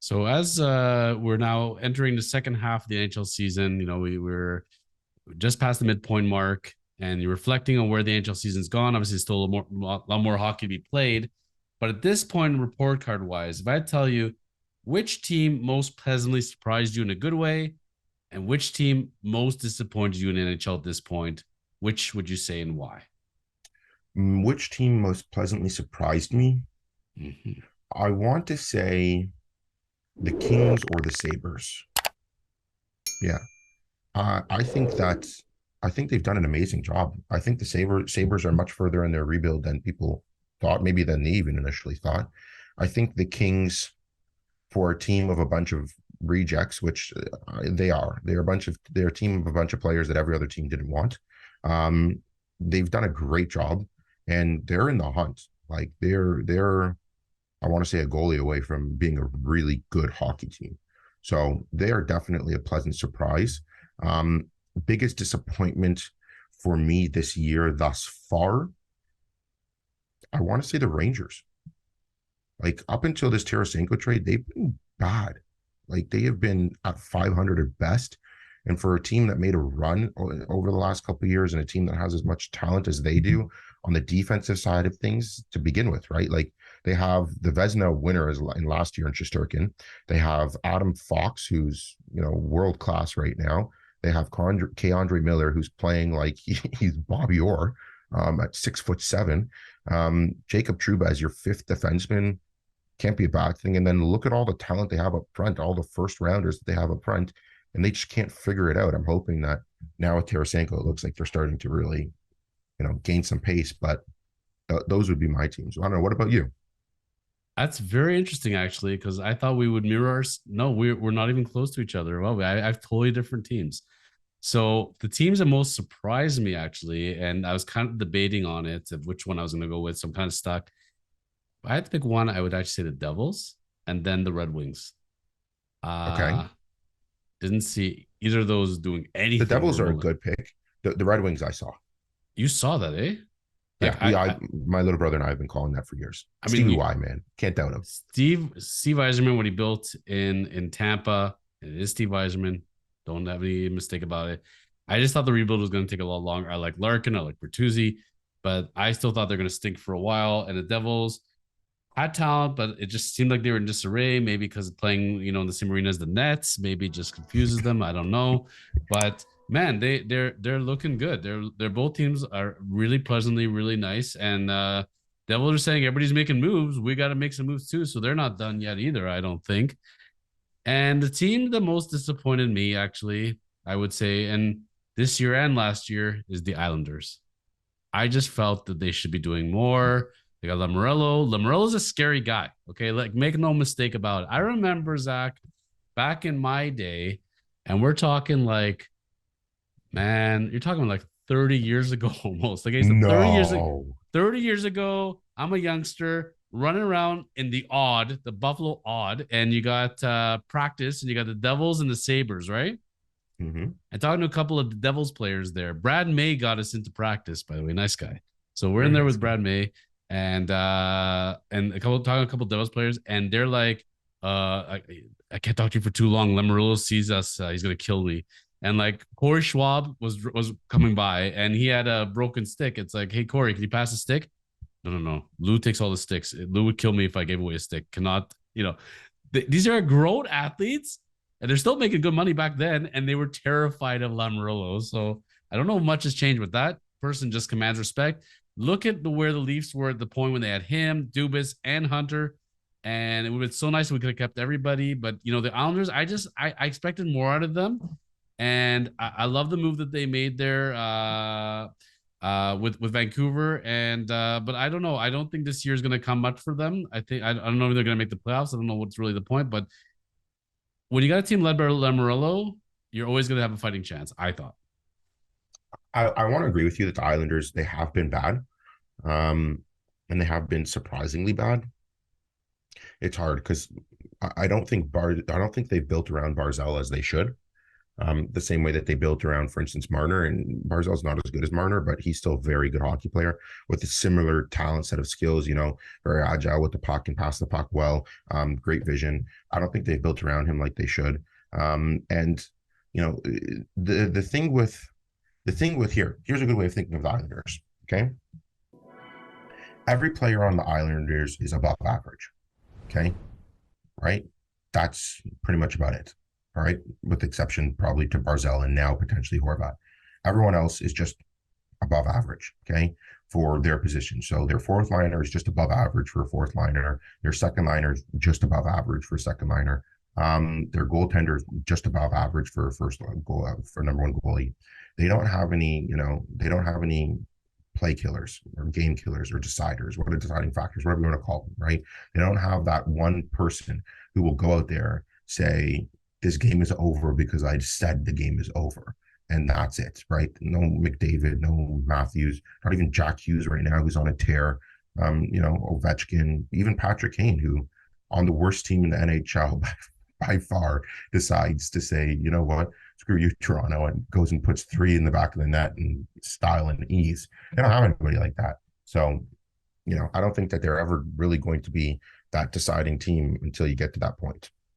So as we're now entering the second half of the NHL season, we're just past the midpoint mark, and you're reflecting on where the NHL season's gone. Obviously, still a lot more hockey to be played, but at this point, report card wise, if I tell you which team most pleasantly surprised you in a good way, and which team most disappointed you in NHL at this point, which would you say and why? Which team most pleasantly surprised me? Mm-hmm. I want to say the Kings or the Sabres. Yeah. I think they've done an amazing job. I think the Sabres are much further in their rebuild than people thought, maybe than they even initially thought. I think the Kings, for a team of a bunch of rejects, which they're a team of a bunch of players that every other team didn't want. Um, they've done a great job, and they're in the hunt. Like they're I want to say a goalie away from being a really good hockey team. So they are definitely a pleasant surprise. Um, Biggest disappointment for me this year thus far, I want to say the Rangers. Like up until this Tarasenko trade, they've been bad. Like they have been at 500 at best. And for a team that made a run over the last couple of years and a team that has as much talent as they do on the defensive side of things to begin with, right? Like they have the Vezina winner in last year in Shesterkin. They have Adam Fox, who's, world class right now. They have Andre Miller, who's playing like he's Bobby Orr at 6'7". Jacob Trouba as your fifth defenseman can't be a bad thing. And then look at all the talent they have up front, all the first rounders that they have up front, and they just can't figure it out. I'm hoping that now with Tarasenko, it looks like they're starting to really, gain some pace. But those would be my teams. I don't know. What about you? That's very interesting, actually, because I thought we would mirror our. No, we're not even close to each other. Well, I have totally different teams. So the teams that most surprised me, actually, and I was kind of debating on it of which one I was going to go with. So I'm kind of stuck. If I had to pick one, I would actually say the Devils and then the Red Wings. Okay. Uh didn't see either of those doing The anything Devils are a remotely. good pick. The Red Wings I saw. You saw that, eh? Yeah, Like I my little brother and I have been calling that for years. I mean, Stevie Y, man, can't doubt him. Steve Eiserman, what he built in Tampa, and it is Steve Eiserman. Don't have any mistake about it. I just thought the rebuild was going to take a lot longer. I like Larkin, I like Bertuzzi, but I still thought they're going to stink for a while. And the Devils had talent, but it just seemed like they were in disarray. Maybe because playing, in the same arena as the Nets, maybe it just confuses them. I don't know, but man, they're looking good. They're both teams are really pleasantly really nice, and Devils are saying everybody's making moves. We got to make some moves too, so they're not done yet either. I don't think. And the team that most disappointed me, actually, I would say, and this year and last year, is the Islanders. I just felt that they should be doing more. They got Lamorello. Lamorello's a scary guy. Okay, like make no mistake about it. I remember Zach back in my day, and we're talking like, man, you're talking like 30 years ago almost. Like I said, 30 years ago, No. 30 years ago, I'm a youngster running around in the Buffalo Odd, and you got practice, and you got the Devils and the Sabres, right? Mm-hmm. And talking to a couple of the Devils players there. Brad May got us into practice, by the way, nice guy. So we're in Very there nice with guy. Brad May and a couple Devils players, and they're like, I can't talk to you for too long. Lamarillo sees us, he's gonna kill me. And like Corey Schwab was coming by, and he had a broken stick. It's like, hey Corey, can you pass a stick? No, no, no. Lou takes all the sticks. Lou would kill me if I gave away a stick. Cannot, these are grown athletes, and they're still making good money back then, and they were terrified of Lamorello. So I don't know if much has changed, but that person just commands respect. Look at where the Leafs were at the point when they had him, Dubas, and Hunter, and it would have been so nice if we could have kept everybody. But the Islanders, I expected more out of them, and I love the move that they made there. With Vancouver, and but I don't know. I don't think this year is going to come much for them. I don't know if they're going to make the playoffs. I don't know what's really the point, but when you got a team led by Lamorello, you're always going to have a fighting chance. I thought. I want to agree with you that the Islanders, they have been bad. Um, and they have been surprisingly bad. It's hard because I don't think they've built around Barzell as they should. The same way that they built around, for instance, Marner. And Barzell's not as good as Marner, but he's still a very good hockey player with a similar talent set of skills, very agile with the puck and pass the puck well, great vision. I don't think they've built around him like they should. And the thing with here's a good way of thinking of the Islanders. Okay. Every player on the Islanders is above average. Okay. Right. That's pretty much about it. All right. With the exception probably to Barzell and now potentially Horvat. Everyone else is just above average. Okay. For their position. So their fourth liner is just above average for a fourth liner. Their second liner is just above average for a second liner. Their goaltender is just above average for a first goal for number one goalie. They don't have any, they don't have any play killers or game killers or deciders, what are deciding factors, whatever you want to call them, right? They don't have that one person who will go out there, say, this game is over because I said the game is over. And that's it, right? No McDavid, no Matthews, not even Jack Hughes right now, who's on a tear. Ovechkin, even Patrick Kane, who on the worst team in the NHL by far decides to say, you know what, screw you, Toronto, and goes and puts three in the back of the net in style and ease. They don't have anybody like that. So, I don't think that they're ever really going to be that deciding team until you get to that point.